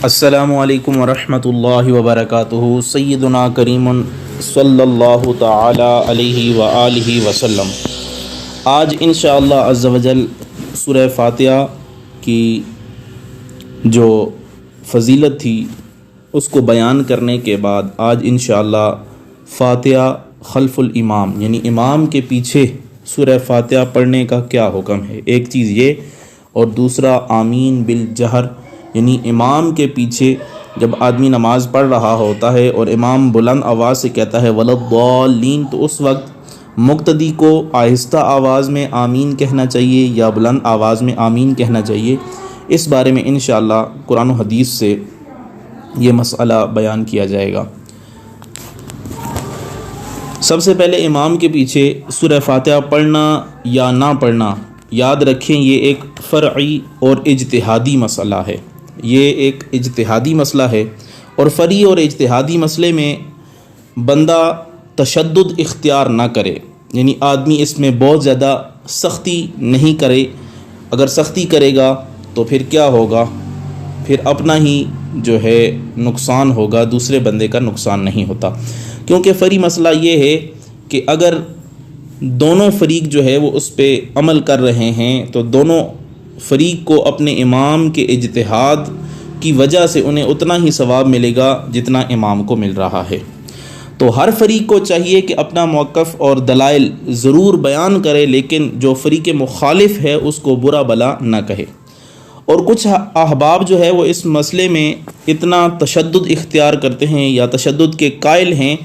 السلام علیکم ورحمۃ اللہ وبرکاتہ۔ سیدنا کریم صلی اللہ تعالی علیہ وآلہ وسلم۔ آج انشاءاللہ عز و جل سورہ فاتحہ کی جو فضیلت تھی اس کو بیان کرنے کے بعد آج انشاءاللہ فاتحہ خلف الامام یعنی امام کے پیچھے سورہ فاتحہ پڑھنے کا کیا حکم ہے، ایک چیز یہ، اور دوسرا آمین بالجہر یعنی امام کے پیچھے جب آدمی نماز پڑھ رہا ہوتا ہے اور امام بلند آواز سے کہتا ہے ولضالین، تو اس وقت مقتدی کو آہستہ آواز میں آمین کہنا چاہیے یا بلند آواز میں آمین کہنا چاہیے۔ اس بارے میں انشاءاللہ قرآن و حدیث سے یہ مسئلہ بیان کیا جائے گا۔ سب سے پہلے امام کے پیچھے سورہ فاتحہ پڑھنا یا نہ پڑھنا، یاد رکھیں یہ ایک فرعی اور اجتہادی مسئلہ ہے۔ یہ ایک اجتہادی مسئلہ ہے اور فرعی اور اجتہادی مسئلے میں بندہ تشدد اختیار نہ کرے، یعنی آدمی اس میں بہت زیادہ سختی نہیں کرے۔ اگر سختی کرے گا تو پھر کیا ہوگا، پھر اپنا ہی جو ہے نقصان ہوگا، دوسرے بندے کا نقصان نہیں ہوتا۔ کیونکہ فرعی مسئلہ یہ ہے کہ اگر دونوں فریق جو ہے وہ اس پہ عمل کر رہے ہیں تو دونوں فریق کو اپنے امام کے اجتہاد کی وجہ سے انہیں اتنا ہی ثواب ملے گا جتنا امام کو مل رہا ہے۔ تو ہر فریق کو چاہیے کہ اپنا موقف اور دلائل ضرور بیان کرے، لیکن جو فریق مخالف ہے اس کو برا بلا نہ کہے۔ اور کچھ احباب جو ہے وہ اس مسئلے میں اتنا تشدد اختیار کرتے ہیں یا تشدد کے قائل ہیں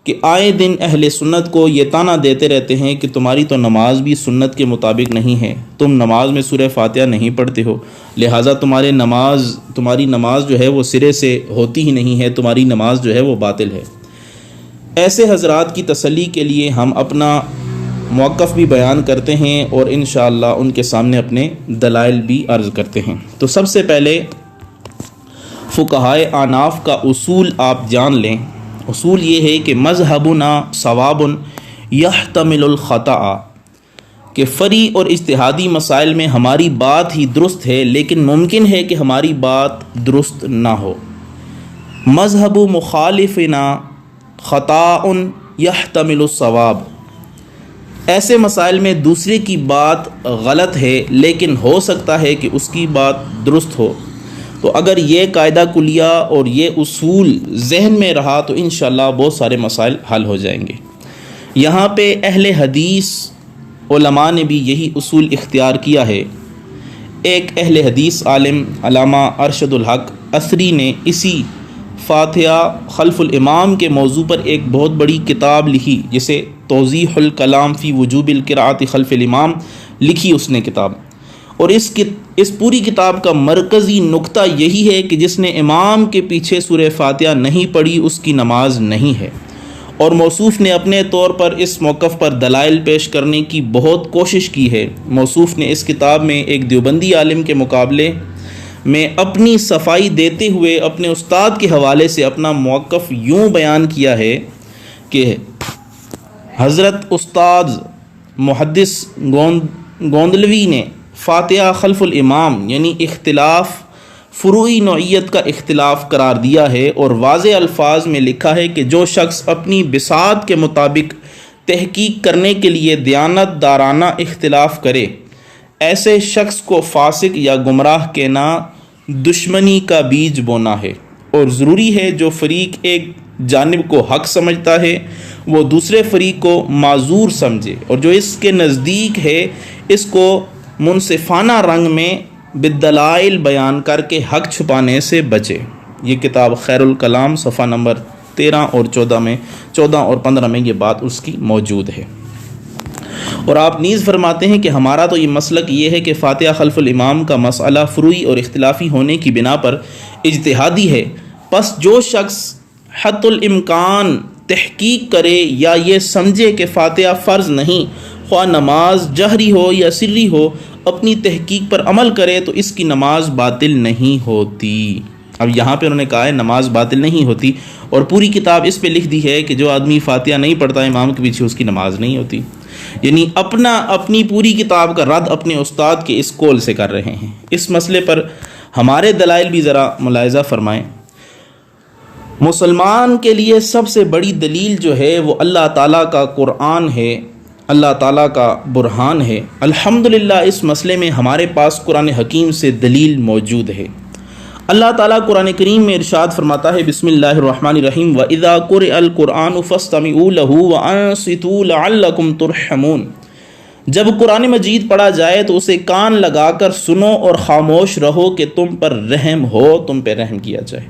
کہ آئے دن اہل سنت کو یہ طعنہ دیتے رہتے ہیں کہ تمہاری تو نماز بھی سنت کے مطابق نہیں ہے، تم نماز میں سورہ فاتحہ نہیں پڑھتے ہو، لہٰذا تمہاری نماز جو ہے وہ سرے سے ہوتی ہی نہیں ہے، تمہاری نماز جو ہے وہ باطل ہے۔ ایسے حضرات کی تسلی کے لیے ہم اپنا موقف بھی بیان کرتے ہیں اور انشاءاللہ ان کے سامنے اپنے دلائل بھی عرض کرتے ہیں۔ تو سب سے پہلے فقہائے احناف کا اصول آپ جان لیں۔ اصول یہ ہے کہ مذہبنا صواب یحتمل الخطأ، کہ فرعی اور اجتہادی مسائل میں ہماری بات ہی درست ہے لیکن ممکن ہے کہ ہماری بات درست نہ ہو۔ مذہب مخالفنا خطاء یحتمل الصواب، ایسے مسائل میں دوسرے کی بات غلط ہے لیکن ہو سکتا ہے کہ اس کی بات درست ہو۔ تو اگر یہ قاعدہ کلیہ اور یہ اصول ذہن میں رہا تو انشاءاللہ بہت سارے مسائل حل ہو جائیں گے۔ یہاں پہ اہل حدیث علماء نے بھی یہی اصول اختیار کیا ہے۔ ایک اہل حدیث عالم علامہ ارشد الحق اثری نے اسی فاتحہ خلف الامام کے موضوع پر ایک بہت بڑی کتاب لکھی جسے توضیح الکلام فی وجوب القراءۃ خلف الامام لکھی اس نے کتاب، اور اس پوری کتاب کا مرکزی نقطہ یہی ہے کہ جس نے امام کے پیچھے سورہ فاتحہ نہیں پڑھی اس کی نماز نہیں ہے۔ اور موصوف نے اپنے طور پر اس موقف پر دلائل پیش کرنے کی بہت کوشش کی ہے۔ موصوف نے اس کتاب میں ایک دیوبندی عالم کے مقابلے میں اپنی صفائی دیتے ہوئے اپنے استاد کے حوالے سے اپنا موقف یوں بیان کیا ہے کہ حضرت استاد محدث گوندلوی نے فاتحہ خلف الامام یعنی اختلاف فروعی نوعیت کا اختلاف قرار دیا ہے، اور واضح الفاظ میں لکھا ہے کہ جو شخص اپنی بساط کے مطابق تحقیق کرنے کے لیے دیانت دارانہ اختلاف کرے، ایسے شخص کو فاسق یا گمراہ کہنا دشمنی کا بیج بونا ہے۔ اور ضروری ہے جو فریق ایک جانب کو حق سمجھتا ہے وہ دوسرے فریق کو معذور سمجھے، اور جو اس کے نزدیک ہے اس کو منصفانہ رنگ میں بالدلائل بیان کر کے حق چھپانے سے بچے۔ یہ کتاب خیر الکلام صفحہ نمبر 13 اور 14 اور 15 میں یہ بات اس کی موجود ہے۔ اور آپ نیز فرماتے ہیں کہ ہمارا تو یہ مسلک یہ ہے کہ فاتحہ خلف الامام کا مسئلہ فروعی اور اختلافی ہونے کی بنا پر اجتہادی ہے، پس جو شخص حتی الامکان تحقیق کرے یا یہ سمجھے کہ فاتحہ فرض نہیں، خواہ نماز جہری ہو یا سری ہو، اپنی تحقیق پر عمل کرے تو اس کی نماز باطل نہیں ہوتی۔ اب یہاں پہ انہوں نے کہا ہے نماز باطل نہیں ہوتی، اور پوری کتاب اس پہ لکھ دی ہے کہ جو آدمی فاتحہ نہیں پڑھتا امام کے پیچھے اس کی نماز نہیں ہوتی، یعنی اپنی پوری کتاب کا رد اپنے استاد کے اس قول سے کر رہے ہیں۔ اس مسئلے پر ہمارے دلائل بھی ذرا ملاحظہ فرمائیں۔ مسلمان کے لیے سب سے بڑی دلیل جو ہے وہ اللہ تعالیٰ کا قرآن ہے، اللہ تعالیٰ کا برہان ہے۔ الحمدللہ اس مسئلے میں ہمارے پاس قرآن حکیم سے دلیل موجود ہے۔ اللہ تعالیٰ قرآن کریم میں ارشاد فرماتا ہے، بسم اللہ الرحمن الرحیم، وَإِذَا قُرِئَ الْقُرْآنُ فَاسْتَمِعُوا لَهُ وَأَنصِتُوا لَعَلَّكُمْ تُرْحَمُونَ۔ جب قرآن مجید پڑھا جائے تو اسے کان لگا کر سنو اور خاموش رہو کہ تم پر رحم ہو، تم پہ رحم کیا جائے۔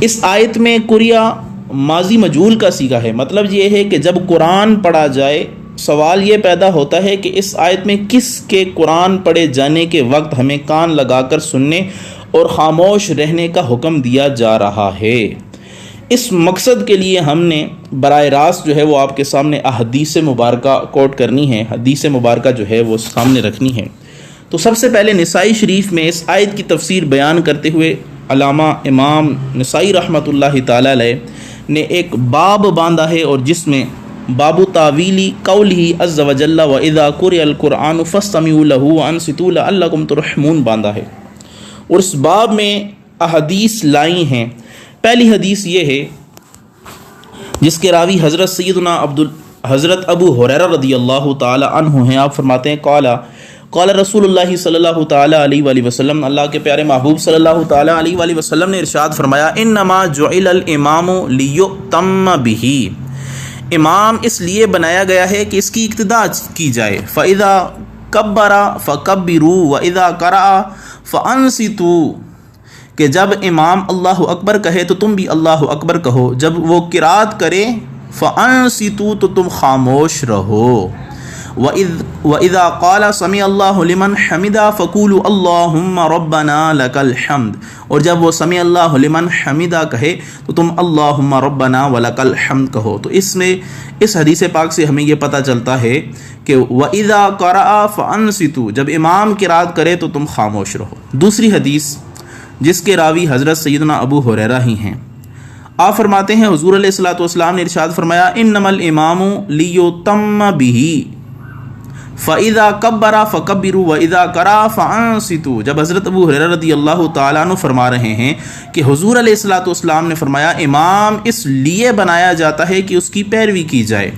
اس آیت میں قریہ ماضی مجہول کا صیغہ ہے، مطلب یہ ہے کہ جب قرآن پڑھا جائے، سوال یہ پیدا ہوتا ہے کہ اس آیت میں کس کے قرآن پڑھے جانے کے وقت ہمیں کان لگا کر سننے اور خاموش رہنے کا حکم دیا جا رہا ہے۔ اس مقصد کے لیے ہم نے براہ راست جو ہے وہ آپ کے سامنے احادیث مبارکہ کوٹ کرنی ہے، حدیث مبارکہ جو ہے وہ سامنے رکھنی ہے۔ تو سب سے پہلے نسائی شریف میں اس آیت کی تفسیر بیان کرتے ہوئے علامہ امام نسائی رحمۃ اللہ تعالی علیہ نے ایک باب باندھا ہے، اور جس میں باب تعویلی قولہ عز وجل وَإِذَا قُرِئَ الْقُرْآنُ فَاسْتَمِعُوا لَهُ وَأَنصِتُوا لَعَلَّكُمْ تُرْحَمُونَ باندھا ہے، اور اس باب میں احادیث لائی ہیں۔ پہلی حدیث یہ ہے جس کے راوی حضرت سیدنا حضرت ابو ہریرہ رضی اللہ تعالی عنہ ہیں۔ آپ فرماتے ہیں قال رسول اللہ صلی اللہ تعالی علیہ وآلہ وسلم، اللہ کے پیارے محبوب صلی اللہ تعالی علیہ وآلہ وسلم نے ارشاد فرمایا، انما جعل الامام لیؤتم بہ، امام اس لیے بنایا گیا ہے کہ اس کی اقتداء کی جائے۔ فاذا کبر فکبروا واذا قرأ فانصتوا، کہ جب امام اللہ اکبر کہے تو تم بھی اللہ اکبر کہو، جب وہ قرات کرے فانصتوا تو تم خاموش رہو۔ وَإِذَا قَالَ سَمِعَ اللَّهُ لِمَنْ حَمِدَ فَقُولُوا اللَّهُمَّ رَبَّنَا لَكَ الْحَمْدُ، اور جب وہ سمع اللہ لمن حمیدہ کہے تو تم اللہم ربنا ولک الحمد کہو۔ تو اس میں اس حدیث پاک سے ہمیں یہ پتہ چلتا ہے کہ وَإِذَا قَرَأَ فَأَنصِتُوا، جب امام قرات کرے تو تم خاموش رہو۔ دوسری حدیث جس کے راوی حضرت سیدنا ابو ہریرہ ہی ہیں، آپ فرماتے ہیں حضور علیہ الصلوۃ والسلام نے ارشاد فرمایا، انما الامام لیؤتم بہ فَإِذَا كَبَّرَ فَكَبِّرُوا وَإِذَا قَرَأَ فَأَنصِتُوا۔ جب حضرت ابو ہریرہ رضی اللہ تعالیٰ عنہ فرما رہے ہیں کہ حضور علیہ الصلوۃ والسلام نے فرمایا امام اس لیے بنایا جاتا ہے کہ اس کی پیروی کی جائے،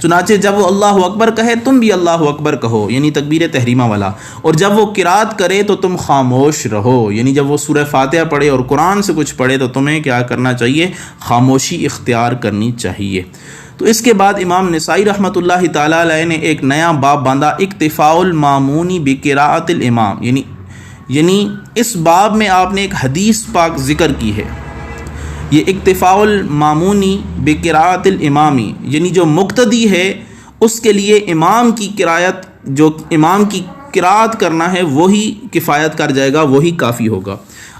چنانچہ جب وہ اللہ اکبر کہے تم بھی اللہ اکبر کہو، یعنی تکبیر تحریمہ والا، اور جب وہ قرات کرے تو تم خاموش رہو، یعنی جب وہ سورہ فاتحہ پڑھے اور قرآن سے کچھ پڑھے تو تمہیں کیا کرنا چاہیے؟ خاموشی اختیار کرنی چاہیے۔ تو اس کے بعد امام نسائی رحمۃ اللہ تعالی علیہ نے ایک نیا باب باندھا، اکتفاء المامون بقراءۃ الامام، یعنی اس باب میں آپ نے ایک حدیث پاک ذکر کی ہے، یہ اکتفاء المامونی بقراءۃ الامامی، یعنی جو مقتدی ہے اس کے لیے امام کی قرات، جو امام کی قرات کرنا ہے وہی کفایت کر جائے گا، وہی کافی ہوگا۔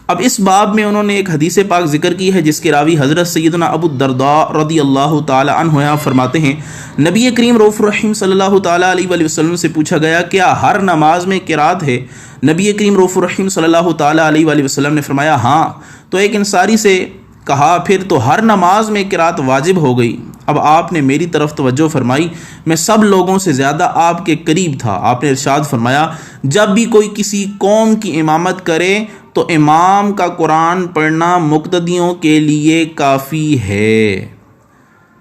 اب اس باب میں انہوں نے ایک حدیث پاک ذکر کی ہے جس کے راوی حضرت سیدنا ابو الدرداء رضی اللہ تعالی عنہ آپ فرماتے ہیں، نبی کریم رؤوف الرحیم صلی اللہ تعالی علیہ وآلہ وسلم سے پوچھا گیا کیا ہر نماز میں قرات ہے؟ نبی کریم رؤوف الرحیم صلی اللہ تعالی علیہ وآلہ وسلم نے فرمایا ہاں۔ تو ایک انصاری سے کہا پھر تو ہر نماز میں قرات واجب ہو گئی؟ اب آپ نے میری طرف توجہ فرمائی، میں سب لوگوں سے زیادہ آپ کے قریب تھا۔ آپ نے ارشاد فرمایا جب بھی کوئی کسی قوم کی امامت کرے تو امام کا قرآن پڑھنا مقتدیوں کے لیے کافی ہے۔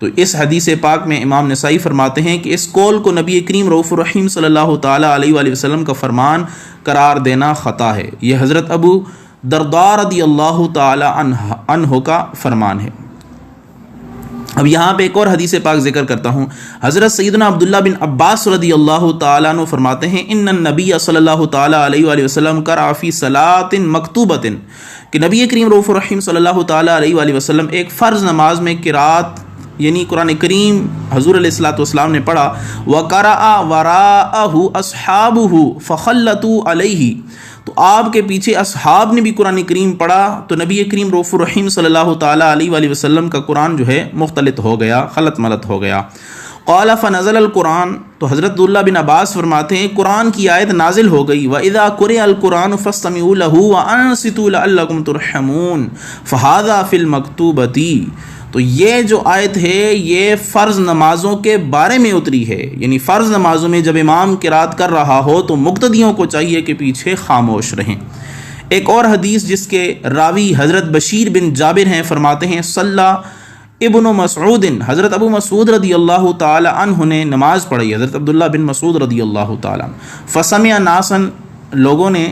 تو اس حدیث پاک میں امام نسائی فرماتے ہیں کہ اس قول کو نبی کریم رؤوف الرحیم صلی اللہ تعالی علیہ وآلہ وسلم کا فرمان قرار دینا خطا ہے، یہ حضرت ابو درداء رضی اللہ تعالی عنہ کا فرمان ہے۔ اب یہاں پہ ایک اور حدیث پاک ذکر کرتا ہوں، حضرت سیدنا عبداللہ بن عباس رضی اللہ تعالیٰ عنہ فرماتے ہیں ان النبی صلی اللہ تعالیٰ علیہ وآلہ وسلم قرأ فی صلاۃ مکتوبۃ، کہ نبی کریم رؤوف الرحیم صلی اللہ تعالیٰ علیہ وآلہ وسلم ایک فرض نماز میں قرات یعنی قرآن کریم حضور علیہ الصلوۃ والسلام نے پڑھا، وقرأ وراءہ اصحابہ فخلطوا علیہ، تو آپ کے پیچھے اصحاب نے بھی قرآن کریم پڑھا تو نبی کریم رؤوف الرحیم صلی اللہ تعالیٰ علیہ وآلہ وسلم کا قرآن جو ہے مختلط ہو گیا، خلط ملط ہو گیا۔ قال فنزل القرآن، تو حضرت عبداللہ بن عباس فرماتے ہیں قرآن کی آیت نازل ہو گئی، وَإِذَا قُرِئَ الْقُرْآنُ فَاسْتَمِعُوا لَهُ وَأَنصِتُوا لَعَلَّكُمْ تُرْحَمُونَ فَهَذَا فِي الْمَكْتُوبَةِ۔ تو یہ جو آیت ہے یہ فرض نمازوں کے بارے میں اتری ہے، یعنی فرض نمازوں میں جب امام قرات کر رہا ہو تو مقتدیوں کو چاہیے کہ پیچھے خاموش رہیں۔ ایک اور حدیث جس کے راوی حضرت بشیر بن جابر ہیں، فرماتے ہیں صلی ابن مسعود، حضرت ابو مسعود رضی اللہ تعالی عنہ نے نماز پڑھی، حضرت عبداللہ بن مسعود رضی اللہ تعالی عنہ، فسمع ناسن، لوگوں نے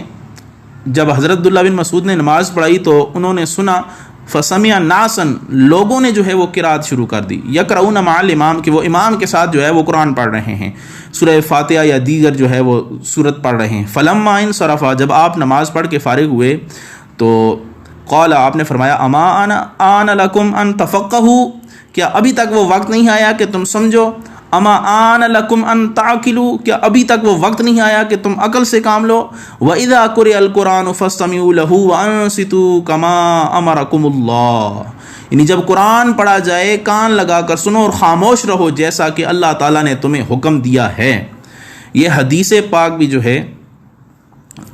جب حضرت عبداللہ بن مسعود نے نماز پڑھائی تو انہوں نے سنا، فسمع ناسن، لوگوں نے جو ہے وہ قرات شروع کر دی، یقرؤون مع الامام، کہ وہ امام کے ساتھ جو ہے وہ قرآن پڑھ رہے ہیں، سورہ فاتحہ یا دیگر جو ہے وہ سورت پڑھ رہے ہیں۔ فلما انصرف، جب آپ نماز پڑھ کے فارغ ہوئے تو قال، آپ نے فرمایا، اما آن لکم ان تفقہوا، کیا ابھی تک وہ وقت نہیں آیا کہ تم سمجھو؟ اما آن لکم ان تعقلوا، کیا ابھی تک وہ وقت نہیں آیا کہ تم عقل سے کام لو؟ وَإِذَا قُرِئَ الْقُرْآنُ فَاسْتَمِعُوا لَهُ وَأَنصِتُوا كَمَا أَمَرَكُمُ اللَّهُ، یعنی جب قرآن پڑھا جائے کان لگا کر سنو اور خاموش رہو جیسا کہ اللہ تعالیٰ نے تمہیں حکم دیا ہے۔ یہ حدیث پاک بھی جو ہے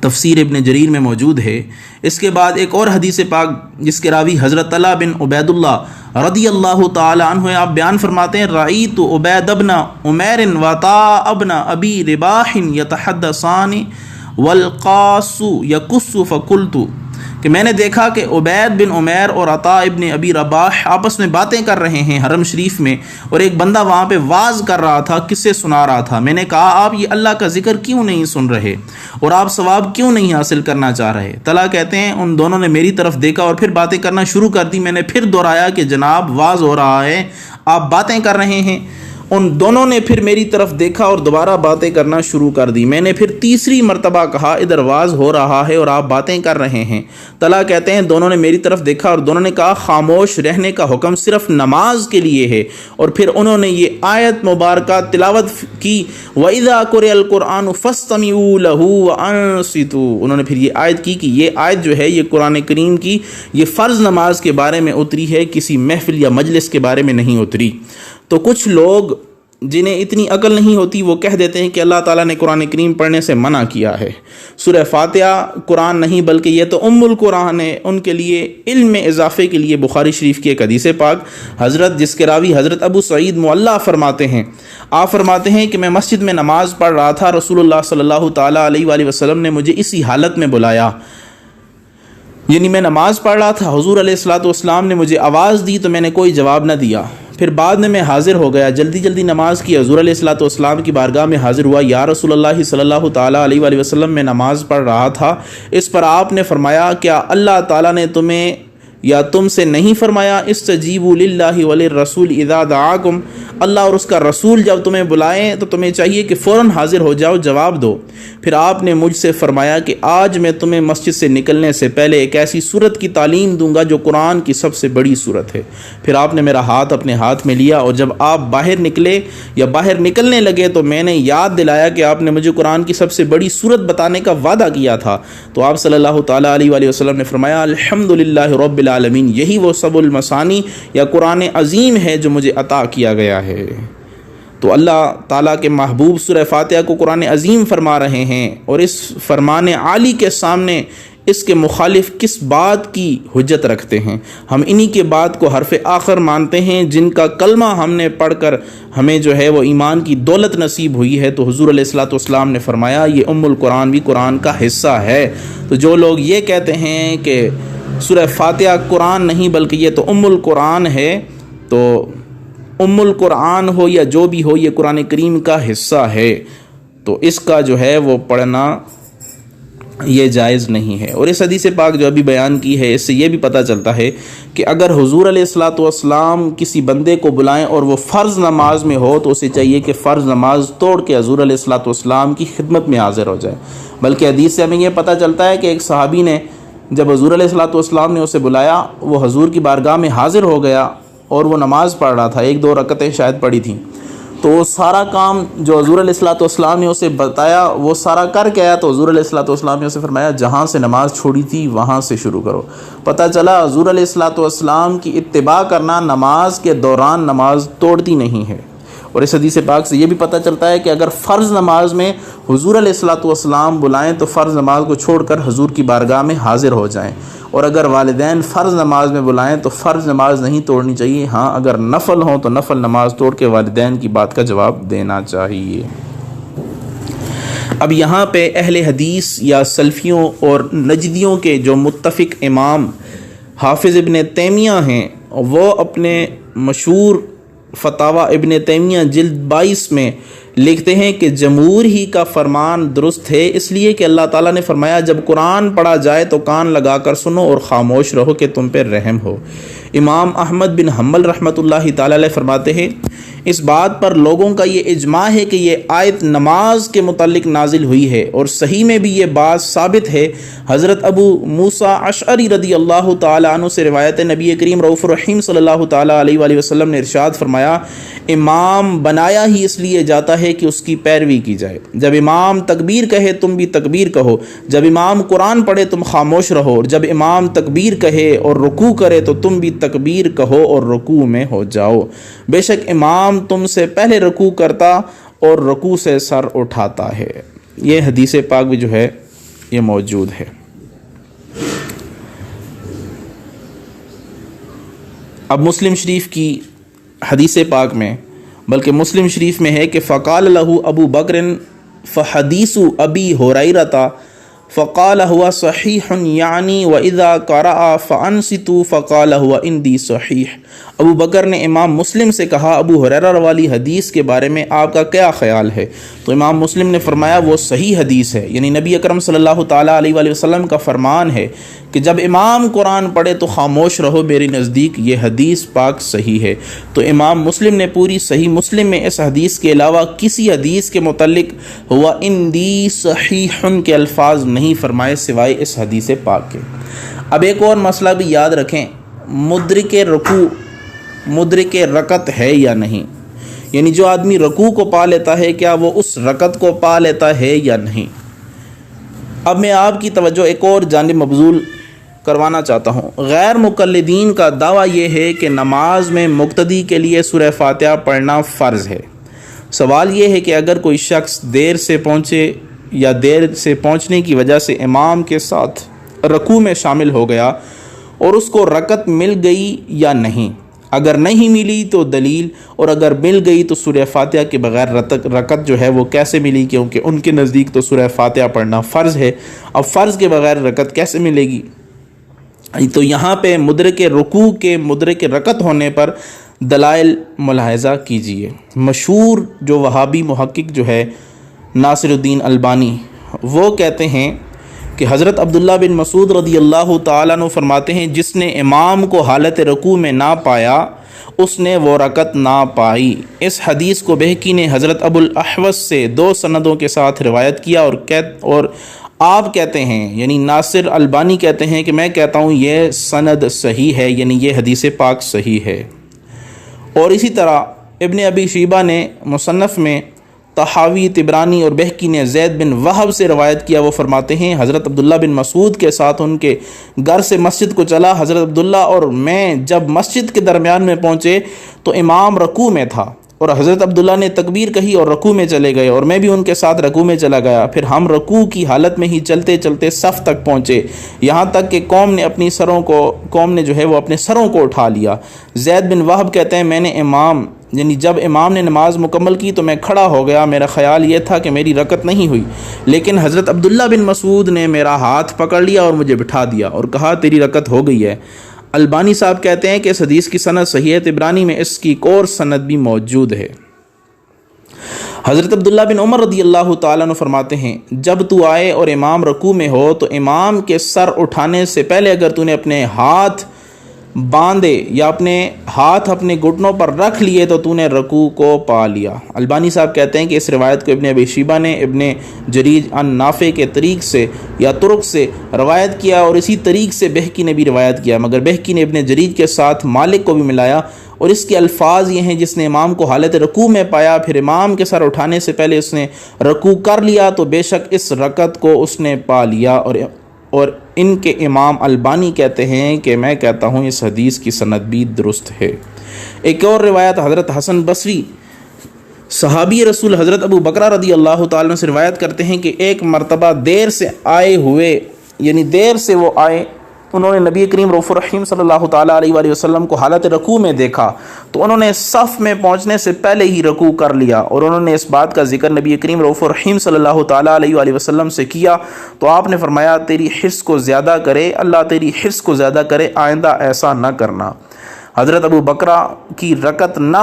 تفسیر ابن جریر میں موجود ہے۔ اس کے بعد ایک اور حدیث پاک جس کے راوی حضرت طلحہ بن عبید اللہ رضی اللہ تعالی عنہ، آپ بیان فرماتے ہیں، رأیت عبید بن عمیر وطاء بن ابی رباح یتحدثان والقاص یقص، فقلت، کہ میں نے دیکھا کہ عبید بن عمیر اور عطاء ابن ابی رباح آپس میں باتیں کر رہے ہیں حرم شریف میں، اور ایک بندہ وہاں پہ واعظ کر رہا تھا، قصے سنا رہا تھا۔ میں نے کہا، آپ یہ اللہ کا ذکر کیوں نہیں سن رہے اور آپ ثواب کیوں نہیں حاصل کرنا چاہ رہے؟ طلحہ کہتے ہیں ان دونوں نے میری طرف دیکھا اور پھر باتیں کرنا شروع کر دی۔ میں نے پھر دہرایا کہ جناب واعظ ہو رہا ہے، آپ باتیں کر رہے ہیں۔ ان دونوں نے پھر میری طرف دیکھا اور دوبارہ باتیں کرنا شروع کر دی۔ میں نے پھر تیسری مرتبہ کہا، ادھر واعظ ہو رہا ہے اور آپ باتیں کر رہے ہیں۔ طلحہ کہتے ہیں دونوں نے میری طرف دیکھا اور دونوں نے کہا، خاموش رہنے کا حکم صرف نماز کے لیے ہے۔ اور پھر انہوں نے یہ آیت مبارکہ تلاوت کی، وَإِذَا قُرِئَ الْقُرْآنُ فَاسْتَمِعُوا لَهُ وَأَنصِتُوا، انہوں نے پھر یہ آیت کی کہ یہ آیت جو ہے یہ قرآن کریم کی یہ فرض نماز کے بارے میں اتری ہے، کسی محفل یا مجلس کے بارے میں نہیں اتری۔ تو کچھ لوگ جنہیں اتنی عقل نہیں ہوتی وہ کہہ دیتے ہیں کہ اللہ تعالیٰ نے قرآن کریم پڑھنے سے منع کیا ہے، سورہ فاتحہ قرآن نہیں بلکہ یہ تو ام القرآن ہے۔ ان کے لیے علم میں اضافے کے لیے بخاری شریف کی ایک حدیث پاک حضرت جس کے راوی حضرت ابو سعید معلیٰ فرماتے ہیں، آپ فرماتے ہیں کہ میں مسجد میں نماز پڑھ رہا تھا، رسول اللہ صلی اللہ تعالیٰ علیہ وآلہ وسلم نے مجھے اسی حالت میں بلایا، یعنی میں نماز پڑھ رہا تھا، حضور علیہ الصلوۃ والسلام نے مجھے آواز دی تو میں نے کوئی جواب نہ دیا۔ پھر بعد میں حاضر ہو گیا، جلدی جلدی نماز کی، حضور علیہ الصلوۃ والسلام کی بارگاہ میں حاضر ہوا، یا رسول اللہ صلی اللہ تعالیٰ علیہ وآلہ وسلم میں نماز پڑھ رہا تھا۔ اس پر آپ نے فرمایا، کیا اللہ تعالیٰ نے تمہیں یا تم سے نہیں فرمایا، استجیبوا للہ وللرسول اذا دعاکم، اللہ اور اس کا رسول جب تمہیں بلائیں تو تمہیں چاہیے کہ فوراً حاضر ہو جاؤ، جواب دو۔ پھر آپ نے مجھ سے فرمایا کہ آج میں تمہیں مسجد سے نکلنے سے پہلے ایک ایسی سورت کی تعلیم دوں گا جو قرآن کی سب سے بڑی سورت ہے۔ پھر آپ نے میرا ہاتھ اپنے ہاتھ میں لیا، اور جب آپ باہر نکلے یا باہر نکلنے لگے تو میں نے یاد دلایا کہ آپ نے مجھے قرآن کی سب سے بڑی سورت بتانے کا وعدہ کیا تھا۔ تو آپ صلی اللہ تعالیٰ علیہ وآلہ وسلم نے فرمایا، الحمدللہ رب العالمین، یہی وہ سب المثانی یا قرآن عظیم ہے جو مجھے عطا کیا گیا ہے۔ تو اللہ تعالیٰ کے محبوب سورہ فاتحہ کو قرآن عظیم فرما رہے ہیں، اور اس فرمان عالی کے سامنے اس کے مخالف کس بات کی حجت رکھتے ہیں؟ ہم انہی کے بات کو حرف آخر مانتے ہیں جن کا کلمہ ہم نے پڑھ کر ہمیں جو ہے وہ ایمان کی دولت نصیب ہوئی ہے۔ تو حضور علیہ الصلوۃ والسلام نے فرمایا یہ ام القرآن بھی قرآن کا حصہ ہے۔ تو جو لوگ یہ کہتے ہیں کہ سورہ فاتحہ قرآن نہیں بلکہ یہ تو ام القرآن ہے، تو ام القرآن ہو یا جو بھی ہو یہ قرآن کریم کا حصہ ہے، تو اس کا جو ہے وہ پڑھنا یہ جائز نہیں ہے۔ اور اس حدیث پاک جو ابھی بیان کی ہے اس سے یہ بھی پتہ چلتا ہے کہ اگر حضور علیہ الصلوۃ والسلام کسی بندے کو بلائیں اور وہ فرض نماز میں ہو تو اسے چاہیے کہ فرض نماز توڑ کے حضور علیہ الصلوۃ والسلام کی خدمت میں حاضر ہو جائے۔ بلکہ حدیث سے ہمیں یہ پتہ چلتا ہے کہ ایک صحابی نے جب حضور علیہ الصلوۃ والسلام نے اسے بلایا، وہ حضور کی بارگاہ میں حاضر ہو گیا اور وہ نماز پڑھ رہا تھا، 1-2 رکعتیں شاید پڑھی تھیں، تو وہ سارا کام جو حضور علیہ الصلوۃ والسلام نے اسے بتایا وہ سارا کر کے آیا۔ تو حضور علیہ الصلوۃ والسلام نے اسے فرمایا جہاں سے نماز چھوڑی تھی وہاں سے شروع کرو۔ پتہ چلا حضور علیہ الصلوۃ والسلام کی اتباع کرنا نماز کے دوران نماز توڑتی نہیں ہے۔ اور اس حدیث پاک سے یہ بھی پتہ چلتا ہے کہ اگر فرض نماز میں حضور علیہ الصلوۃ والسلام بلائیں تو فرض نماز کو چھوڑ کر حضور کی بارگاہ میں حاضر ہو جائیں، اور اگر والدین فرض نماز میں بلائیں تو فرض نماز نہیں توڑنی چاہیے، ہاں اگر نفل ہوں تو نفل نماز توڑ کے والدین کی بات کا جواب دینا چاہیے۔ اب یہاں پہ اہل حدیث یا سلفیوں اور نجدیوں کے جو متفق امام حافظ ابن تیمیہ ہیں، وہ اپنے مشہور فتاوی ابن تیمیہ جلد 22 میں لکھتے ہیں کہ جمہور ہی کا فرمان درست ہے، اس لیے کہ اللہ تعالیٰ نے فرمایا جب قرآن پڑھا جائے تو کان لگا کر سنو اور خاموش رہو کہ تم پہ رحم ہو۔ امام احمد بن حنبل رحمۃ اللہ تعالی علیہ فرماتے ہیں اس بات پر لوگوں کا یہ اجماع ہے کہ یہ آیت نماز کے متعلق نازل ہوئی ہے، اور صحیح میں بھی یہ بات ثابت ہے۔ حضرت ابو موسیٰ اشعری رضی اللہ تعالی عنہ سے روایت ہے، نبی کریم رؤوف الرحیم صلی اللہ تعالی علیہ وآلہ وسلم نے ارشاد فرمایا امام بنایا ہی اس لیے جاتا ہے کہ اس کی پیروی کی جائے۔ جب امام تکبیر کہے تم بھی تکبیر کہو، جب امام قرآن پڑھے تم خاموش رہو، اور جب امام تکبیر کہے اور رکوع کرے تو تم بھی تکبیر کہو اور رکوع میں ہو جاؤ۔ بے شک امام تم سے پہلے رکوع کرتا اور رکوع سے سر اٹھاتا ہے۔ یہ حدیث پاک بھی جو ہے یہ موجود ہے۔ اب مسلم شریف کی حدیث پاک میں، بلکہ مسلم شریف میں ہے کہ فقال له ابو بکر فحدیث ابی ہریرہ فقال هو صحیح یعنی واذا قرأ فانصتوا فقال هو عندي صحیح۔ ابو بکر نے امام مسلم سے کہا ابو ہریرہ والی حدیث کے بارے میں آپ کا کیا خیال ہے؟ تو امام مسلم نے فرمایا وہ صحیح حدیث ہے، یعنی نبی اکرم صلی اللہ تعالیٰ علیہ وآلہ وسلم کا فرمان ہے کہ جب امام قرآن پڑھے تو خاموش رہو، میرے نزدیک یہ حدیث پاک صحیح ہے۔ تو امام مسلم نے پوری صحیح مسلم میں اس حدیث کے علاوہ کسی حدیث کے متعلق ہوا عندی صحیح کے الفاظ نہیں فرمائے سوائے اس حدیث پاک کے۔ اب ایک اور مسئلہ بھی یاد رکھیں، مدرک رکوع مدرک رکعت ہے یا نہیں، یعنی جو آدمی رکوع کو پا لیتا ہے کیا وہ اس رکعت کو پا لیتا ہے یا نہیں۔ اب میں آپ کی توجہ ایک اور جانب مبذول کروانا چاہتا ہوں۔ غیر مقلدین کا دعویٰ یہ ہے کہ نماز میں مقتدی کے لیے سورہ فاتحہ پڑھنا فرض ہے۔ سوال یہ ہے کہ اگر کوئی شخص دیر سے پہنچے یا دیر سے پہنچنے کی وجہ سے امام کے ساتھ رکوع میں شامل ہو گیا اور اس کو رکعت مل گئی یا نہیں، اگر نہیں ملی تو دلیل، اور اگر مل گئی تو سورہ فاتحہ کے بغیر رکعت جو ہے وہ کیسے ملی، کیونکہ ان کے نزدیک تو سورہ فاتحہ پڑھنا فرض ہے۔ اب فرض کے بغیر رکعت کیسے ملے گی؟ تو یہاں پہ مدرک رکوع کے مدرک رکعت ہونے پر دلائل ملاحظہ کیجئے۔ مشہور جو وہابی محقق جو ہے ناصر الدین البانی، وہ کہتے ہیں کہ حضرت عبداللہ بن مسعود رضی اللہ تعالیٰ عنہ فرماتے ہیں جس نے امام کو حالت رکوع میں نہ پایا اس نے وہ رکعت نہ پائی۔ اس حدیث کو بہقی نے حضرت ابو الاحوص سے 2 سندوں کے ساتھ روایت کیا، اور آپ کہتے ہیں یعنی ناصر البانی کہتے ہیں کہ میں کہتا ہوں یہ سند صحیح ہے، یعنی یہ حدیث پاک صحیح ہے۔ اور اسی طرح ابن ابی شیبہ نے مصنف میں، طحاوی، طبرانی اور بہقی نے زید بن وہب سے روایت کیا، وہ فرماتے ہیں حضرت عبداللہ بن مسعود کے ساتھ ان کے گھر سے مسجد کو چلا، حضرت عبداللہ اور میں جب مسجد کے درمیان میں پہنچے تو امام رکوع میں تھا، اور حضرت عبداللہ نے تکبیر کہی اور رکوع میں چلے گئے، اور میں بھی ان کے ساتھ رکوع میں چلا گیا۔ پھر ہم رکوع کی حالت میں ہی چلتے چلتے صف تک پہنچے، یہاں تک کہ قوم نے جو ہے وہ اپنے سروں کو اٹھا لیا۔ زید بن وہب کہتے ہیں میں نے جب امام نے نماز مکمل کی تو میں کھڑا ہو گیا، میرا خیال یہ تھا کہ میری رکعت نہیں ہوئی، لیکن حضرت عبداللہ بن مسعود نے میرا ہاتھ پکڑ لیا اور مجھے بٹھا دیا اور کہا تیری رکعت ہو گئی ہے۔ البانی صاحب کہتے ہیں کہ اس حدیث کی سند صحیح ہے، طبرانی میں اس کی ایک اور سند بھی موجود ہے۔ حضرت عبداللہ بن عمر رضی اللہ تعالیٰ عنہ فرماتے ہیں جب تو آئے اور امام رکوع میں ہو تو امام کے سر اٹھانے سے پہلے اگر تو نے اپنے ہاتھ باندھے یا اپنے ہاتھ اپنے گھٹنوں پر رکھ لیے تو تو نے رکوع کو پا لیا۔ البانی صاحب کہتے ہیں کہ اس روایت کو ابن ابی شیبہ نے ابن جریج عن نافع کے طریق سے یا طرق سے روایت کیا، اور اسی طریق سے بہقی نے بھی روایت کیا، مگر بہقی نے ابن جریج کے ساتھ مالک کو بھی ملایا، اور اس کے الفاظ یہ ہیں جس نے امام کو حالت رکوع میں پایا پھر امام کے سر اٹھانے سے پہلے اس نے رکوع کر لیا تو بے شک اس رکعت کو اس نے پا لیا۔ اور ان کے امام البانی کہتے ہیں کہ میں کہتا ہوں اس حدیث کی سند بھی درست ہے۔ ایک اور روایت حضرت حسن بصری صحابی رسول حضرت ابو بکر رضی اللہ تعالیٰ عنہ سے روایت کرتے ہیں کہ ایک مرتبہ دیر سے آئے ہوئے، یعنی دیر سے وہ آئے انہوں نے نبی کریم رؤوف الرحیم صلی اللہ تعالیٰ علیہ وآلہ وسلم کو حالت رکوع میں دیکھا تو انہوں نے صف میں پہنچنے سے پہلے ہی رکوع کر لیا، اور انہوں نے اس بات کا ذکر نبی کریم رؤوف الرحیم صلی اللہ تعالیٰ علیہ وآلہ وسلم سے کیا تو آپ نے فرمایا تیری حرص کو زیادہ کرے، اللہ تیری حرص کو زیادہ کرے، آئندہ ایسا نہ کرنا۔ حضرت ابو بکرہ کی رکعت نہ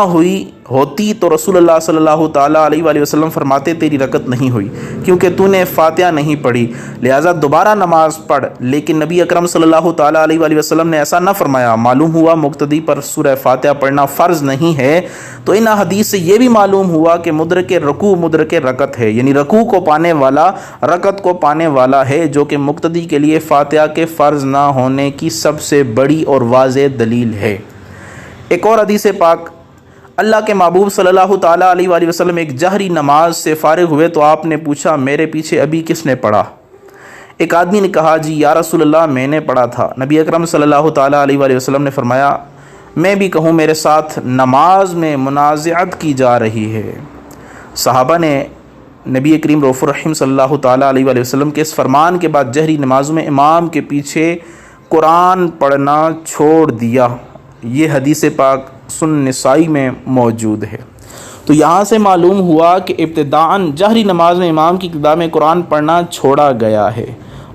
ہوتی تو رسول اللہ صلی اللہ تعالیٰ علیہ وآلہ وسلم فرماتے تیری رکعت نہیں ہوئی کیونکہ تو نے فاتحہ نہیں پڑھی، لہٰذا دوبارہ نماز پڑھ۔ لیکن نبی اکرم صلی اللہ تعالیٰ علیہ وآلہ وسلم نے ایسا نہ فرمایا۔ معلوم ہوا مقتدی پر سورہ فاتحہ پڑھنا فرض نہیں ہے، تو ان حدیث سے یہ بھی معلوم ہوا کہ مدرک رکوع مدرک رکعت ہے، یعنی رکوع کو پانے والا رکعت کو پانے والا ہے، جو کہ مقتدی کے لیے فاتحہ کے فرض نہ ہونے کی سب سے بڑی اور واضح دلیل ہے۔ ایک اور حدیث پاک، اللہ کے محبوب صلی اللہ تعالیٰ علیہ وآلہ وسلم ایک جہری نماز سے فارغ ہوئے تو آپ نے پوچھا میرے پیچھے ابھی کس نے پڑھا؟ ایک آدمی نے کہا جی یا رسول اللہ میں نے پڑھا تھا۔ نبی اکرم صلی اللہ تعالیٰ علیہ وآلہ وسلم نے فرمایا میں بھی کہوں میرے ساتھ نماز میں منازعت کی جا رہی ہے۔ صحابہ نے نبی کریم رؤوف الرحیم صلی اللہ تعالیٰ علیہ وآلہ وسلم کے اس فرمان کے بعد جہری نمازوں میں امام کے پیچھے قرآن پڑھنا چھوڑ دیا۔ یہ حدیث پاک سنن نسائی میں موجود ہے۔ تو یہاں سے معلوم ہوا کہ ابتداءً جہری نماز میں امام کی ابتدا میں قرآن پڑھنا چھوڑا گیا ہے۔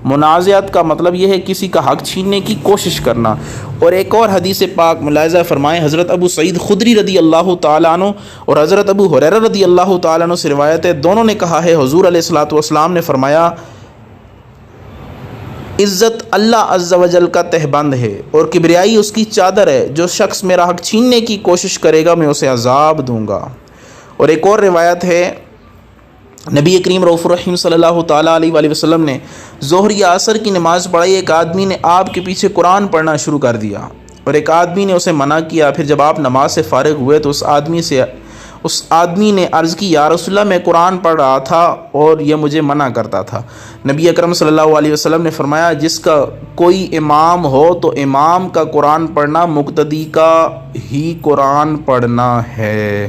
منازعت کا مطلب یہ ہے کسی کا حق چھیننے کی کوشش کرنا۔ اور ایک اور حدیث پاک ملاحظہ فرمائیں، حضرت ابو سعید خدری رضی اللہ تعالیٰ عنہ اور حضرت ابو ہریرہ رضی اللہ تعالیٰ عنہ سے روایت ہے، دونوں نے کہا ہے حضور علیہ الصلوۃ والسلام نے فرمایا عزت اللہ عز و جل کا تہبند ہے اور کبریائی اس کی چادر ہے، جو شخص میرا حق چھیننے کی کوشش کرے گا میں اسے عذاب دوں گا۔ اور ایک اور روایت ہے نبی کریم رؤوف الرحیم صلی اللہ تعالیٰ علیہ وآلہ وسلم نے ظہر یا عصر کی نماز پڑھائی، ایک آدمی نے آپ کے پیچھے قرآن پڑھنا شروع کر دیا اور ایک آدمی نے اسے منع کیا۔ پھر جب آپ نماز سے فارغ ہوئے تو اس آدمی نے عرض کی یا رسول اللہ میں قرآن پڑھ رہا تھا اور یہ مجھے منع کرتا تھا۔ نبی اکرم صلی اللہ علیہ وسلم نے فرمایا جس کا کوئی امام ہو تو امام کا قرآن پڑھنا مقتدی کا ہی قرآن پڑھنا ہے۔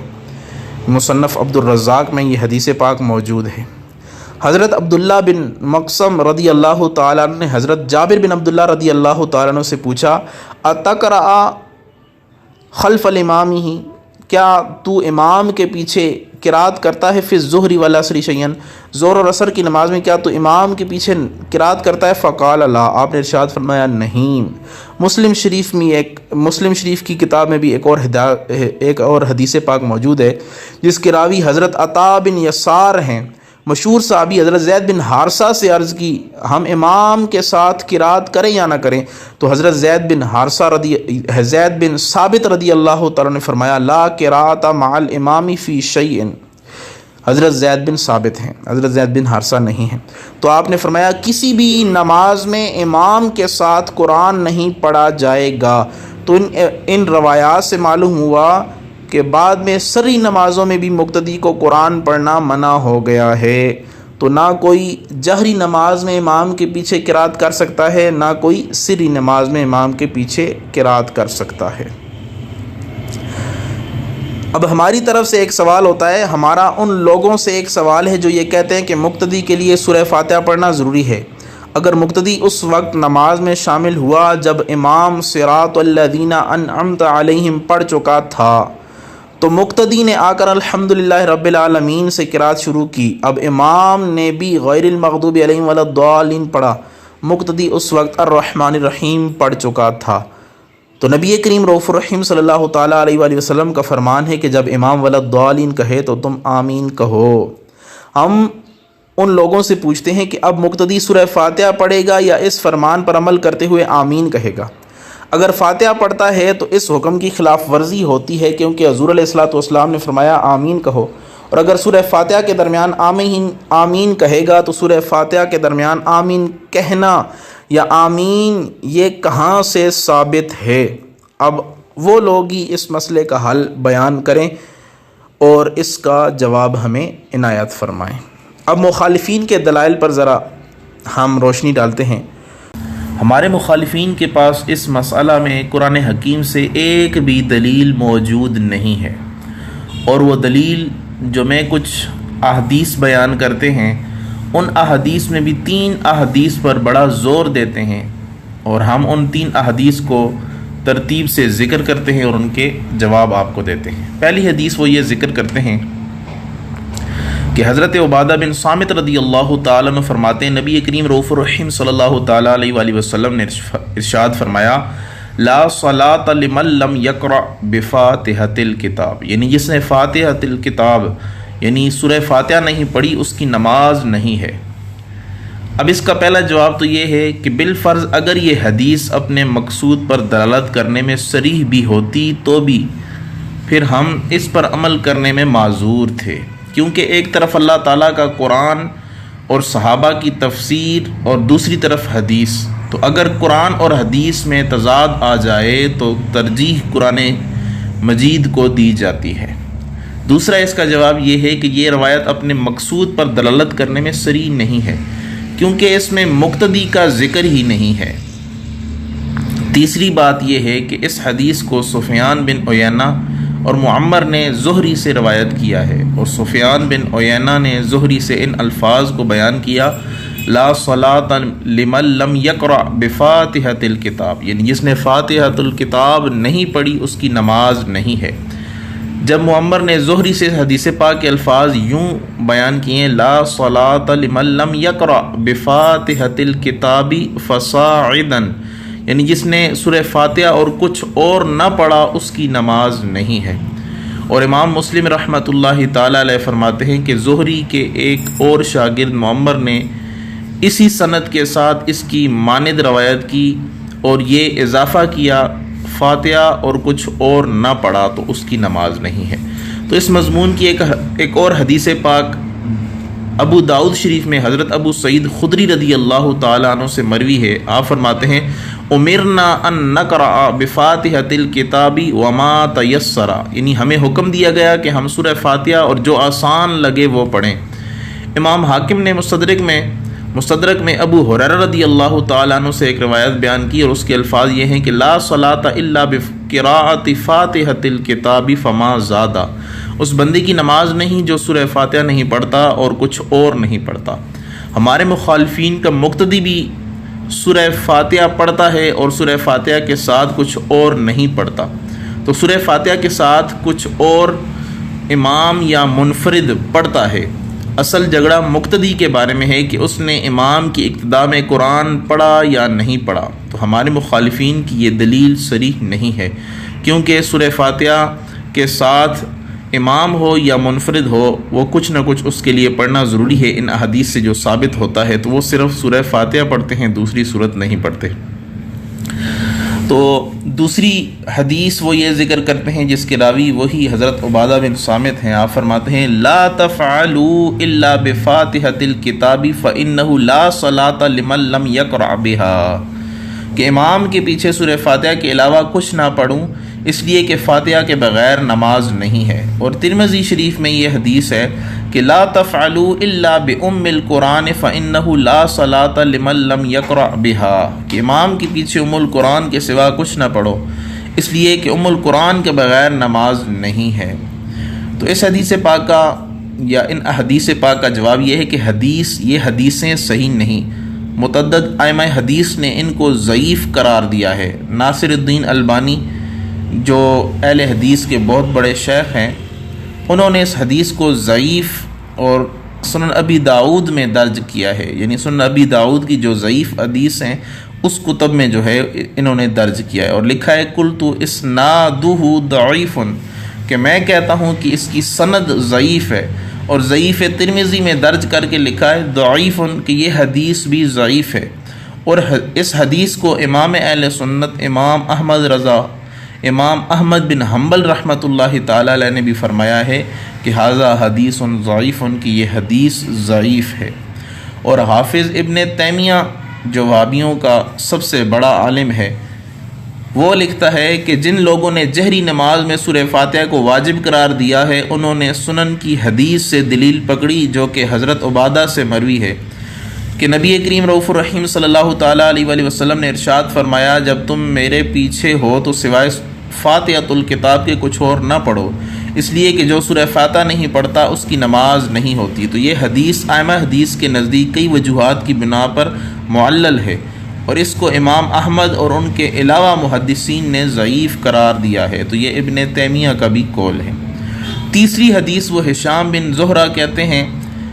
مصنف عبد الرزاق میں یہ حدیث پاک موجود ہے۔ حضرت عبداللہ بن مقسم رضی اللہ تعالیٰ عنہ نے حضرت جابر بن عبداللہ رضی اللہ تعالیٰ عنہ سے پوچھا اتقرأ خلف الامام ہی، کیا تو امام کے پیچھے قرات کرتا ہے فی الظہر والعصر شیئا، ظہر اور عصر کی نماز میں کیا تو امام کے پیچھے قرات کرتا ہے؟ فقال لا، آپ نے ارشاد فرمایا نہیں۔ مسلم شریف کی کتاب میں بھی ایک اور حدیث پاک موجود ہے جس کے راوی حضرت عطا بن یسار ہیں۔ مشہور صحابی حضرت زید بن حارثہ سے عرض کی ہم امام کے ساتھ قرات کریں یا نہ کریں؟ تو حضرت زید بن ثابت رضی اللہ تعالیٰ نے فرمایا لا قراءۃ مع الامام فی شیء۔ حضرت زید بن ثابت ہیں، حضرت زید بن حارثہ نہیں ہیں۔ تو آپ نے فرمایا کسی بھی نماز میں امام کے ساتھ قرآن نہیں پڑھا جائے گا۔ تو ان روایات سے معلوم ہوا کہ بعد میں سری نمازوں میں بھی مقتدی کو قرآن پڑھنا منع ہو گیا ہے۔ تو نہ کوئی جہری نماز میں امام کے پیچھے قرات کر سکتا ہے، نہ کوئی سری نماز میں امام کے پیچھے قرات کر سکتا ہے۔ اب ہماری طرف سے ایک سوال ہوتا ہے، ہمارا ان لوگوں سے ایک سوال ہے جو یہ کہتے ہیں کہ مقتدی کے لیے سورہ فاتحہ پڑھنا ضروری ہے۔ اگر مقتدی اس وقت نماز میں شامل ہوا جب امام صراط الذین انعمت علیہم پڑھ چکا تھا تو مقتدی نے آ کر الحمدللہ رب العالمین سے قرات شروع کی، اب امام نے بھی غیر المغضوب علیہم ولا الضالین پڑھا، مقتدی اس وقت الرحمن الرحیم پڑھ چکا تھا۔ تو نبی کریم رؤوف الرحیم صلی اللہ تعالیٰ علیہ وآلہ وسلم کا فرمان ہے کہ جب امام ولا الضالین کہے تو تم آمین کہو۔ ہم ان لوگوں سے پوچھتے ہیں کہ اب مقتدی سورہ فاتحہ پڑھے گا یا اس فرمان پر عمل کرتے ہوئے آمین کہے گا؟ اگر فاتحہ پڑھتا ہے تو اس حکم کی خلاف ورزی ہوتی ہے، کیونکہ حضور علیہ الصلوۃ والسلام نے فرمایا آمین کہو، اور اگر سورہ فاتحہ کے درمیان آمین کہے گا تو سورہ فاتحہ کے درمیان آمین کہنا یا آمین یہ کہاں سے ثابت ہے؟ اب وہ لوگ ہی اس مسئلے کا حل بیان کریں اور اس کا جواب ہمیں عنایت فرمائیں۔ اب مخالفین کے دلائل پر ذرا ہم روشنی ڈالتے ہیں۔ ہمارے مخالفین کے پاس اس مسئلہ میں قرآن حکیم سے ایک بھی دلیل موجود نہیں ہے، اور وہ دلیل جو میں کچھ احادیث بیان کرتے ہیں ان احادیث میں بھی 3 احادیث پر بڑا زور دیتے ہیں، اور ہم ان 3 احادیث کو ترتیب سے ذکر کرتے ہیں اور ان کے جواب آپ کو دیتے ہیں۔ پہلی حدیث وہ یہ ذکر کرتے ہیں کہ حضرت عبادہ بن صامت رضی اللہ تعالیٰ عنہ فرماتے ہیں، نبی کریم رؤوف الرحیم صلی اللہ تعالیٰ علیہ وآلہ وسلم نے ارشاد فرمایا، لا صلاۃ لمن لم یقرأ بفاتحۃ الکتاب، یعنی جس نے فاتحۃ الکتاب یعنی سورہ فاتحہ نہیں پڑھی اس کی نماز نہیں ہے۔ اب اس کا پہلا جواب تو یہ ہے کہ بالفرض اگر یہ حدیث اپنے مقصود پر دلالت کرنے میں صریح بھی ہوتی تو بھی پھر ہم اس پر عمل کرنے میں معذور تھے، کیونکہ ایک طرف اللہ تعالیٰ کا قرآن اور صحابہ کی تفسیر اور دوسری طرف حدیث، تو اگر قرآن اور حدیث میں تضاد آ جائے تو ترجیح قرآن مجید کو دی جاتی ہے۔ دوسرا اس کا جواب یہ ہے کہ یہ روایت اپنے مقصود پر دلالت کرنے میں صریح نہیں ہے، کیونکہ اس میں مقتدی کا ذکر ہی نہیں ہے۔ تیسری بات یہ ہے کہ اس حدیث کو سفیان بن عیینہ اور معمر نے زہری سے روایت کیا ہے، اور سفیان بن عیینہ نے زہری سے ان الفاظ کو بیان کیا، لا صلاۃ لمن لم یقرأ بفاتحۃ الکتاب، یعنی جس نے فاتحۃ الکتاب نہیں پڑھی اس کی نماز نہیں ہے۔ جب معمر نے زہری سے حدیث پاک کے الفاظ یوں بیان کیے، لا صلاۃ لمن لم یقرأ بفاتحۃ الکتاب فصاعدا، یعنی جس نے سورہ فاتحہ اور کچھ اور نہ پڑھا اس کی نماز نہیں ہے۔ اور امام مسلم رحمۃ اللہ تعالیٰ علیہ فرماتے ہیں کہ زہری کے ایک اور شاگرد معمر نے اسی سند کے ساتھ اس کی مانند روایت کی اور یہ اضافہ کیا، فاتحہ اور کچھ اور نہ پڑھا تو اس کی نماز نہیں ہے۔ تو اس مضمون کی ایک اور حدیث پاک ابو داؤد شریف میں حضرت ابو سعید خدری رضی اللہ تعالیٰ عنہ سے مروی ہے، آپ فرماتے ہیں، امرنا ان نقرأ بفاتحۃ الکتاب وما تیسر، یعنی ہمیں حکم دیا گیا کہ ہم سورہ فاتحہ اور جو آسان لگے وہ پڑھیں۔ امام حاکم نے مستدرک میں ابو ہریرہ رضی اللہ تعالیٰ عنہ سے ایک روایت بیان کی اور اس کے الفاظ یہ ہیں کہ لا صلاۃ الا بقراءۃ فاتحۃ الکتاب فما زاد، اس بندے کی نماز نہیں جو سورہ فاتحہ نہیں پڑھتا اور کچھ اور نہیں پڑھتا۔ ہمارے مخالفین کا مقتدی بھی سورہ فاتحہ پڑھتا ہے اور سورہ فاتحہ کے ساتھ کچھ اور نہیں پڑھتا، تو سورہ فاتحہ کے ساتھ کچھ اور امام یا منفرد پڑھتا ہے۔ اصل جھگڑا مقتدی کے بارے میں ہے کہ اس نے امام کی اقتداء میں قرآن پڑھا یا نہیں پڑھا، تو ہمارے مخالفین کی یہ دلیل صریح نہیں ہے، کیونکہ سورہ فاتحہ کے ساتھ امام ہو یا منفرد ہو وہ کچھ نہ کچھ اس کے لیے پڑھنا ضروری ہے۔ ان احادیث سے جو ثابت ہوتا ہے تو وہ صرف سورہ فاتحہ پڑھتے ہیں، دوسری سورت نہیں پڑھتے۔ تو دوسری حدیث وہ یہ ذکر کرتے ہیں جس کے راوی وہی حضرت عبادہ بن صامت ہیں، آپ فرماتے ہیں، لا تفعلوا الا بفاتحۃ الکتاب فانہ لا صلاۃ لمن لم یقرأ بها، کہ امام کے پیچھے سورہ فاتحہ کے علاوہ کچھ نہ پڑھوں اس لیے کہ فاتحہ کے بغیر نماز نہیں ہے۔ اور ترمذی شریف میں یہ حدیث ہے کہ لا تفعلوا الا بام القرآن فانہ لا صلاۃ لمن لم یقرأ بها، کہ امام کے پیچھے ام القرآن کے سوا کچھ نہ پڑھو اس لیے کہ ام القرآن کے بغیر نماز نہیں ہے۔ تو اس حدیث پاک کا یا ان احادیث پاک کا جواب یہ ہے کہ یہ حدیثیں صحیح نہیں، متعدد ائمہ حدیث نے ان کو ضعیف قرار دیا ہے۔ ناصر الدین البانی جو اہل حدیث کے بہت بڑے شیخ ہیں، انہوں نے اس حدیث کو ضعیف اور سنن ابی داؤد میں درج کیا ہے، یعنی سنن ابی داؤد کی جو ضعیف حدیث ہیں اس کتب میں جو ہے انہوں نے درج کیا ہے، اور لکھا ہے قلت اسنادہ ضعیف، کہ میں کہتا ہوں کہ اس کی سند ضعیف ہے، اور ضعیف ترمذی میں درج کر کے لکھا ہے ضعیف، کہ یہ حدیث بھی ضعیف ہے۔ اور اس حدیث کو امام اہل سنت امام احمد بن حنبل رحمۃ اللہ تعالی علیہ نے بھی فرمایا ہے کہ ھذا حدیث ضعیف، کہ یہ حدیث ضعیف ہے۔ اور حافظ ابن تیمیہ جو وہابیوں کا سب سے بڑا عالم ہے، وہ لکھتا ہے کہ جن لوگوں نے جہری نماز میں سورہ فاتحہ کو واجب قرار دیا ہے انہوں نے سنن کی حدیث سے دلیل پکڑی جو کہ حضرت عبادہ سے مروی ہے کہ نبی کریم رؤوف الرحیم صلی اللہ تعالیٰ علیہ وآلہ وسلم نے ارشاد فرمایا، جب تم میرے پیچھے ہو تو سوائے فاتحۃ الکتاب کے کچھ اور نہ پڑھو، اس لیے کہ جو سورہ فاتحہ نہیں پڑھتا اس کی نماز نہیں ہوتی۔ تو یہ حدیث ائمہ حدیث کے نزدیک کئی وجوہات کی بنا پر معلل ہے، اور اس کو امام احمد اور ان کے علاوہ محدثین نے ضعیف قرار دیا ہے۔ تو یہ ابن تیمیہ کا بھی قول ہے۔ تیسری حدیث وہ ہشام بن زہرہ کہتے ہیں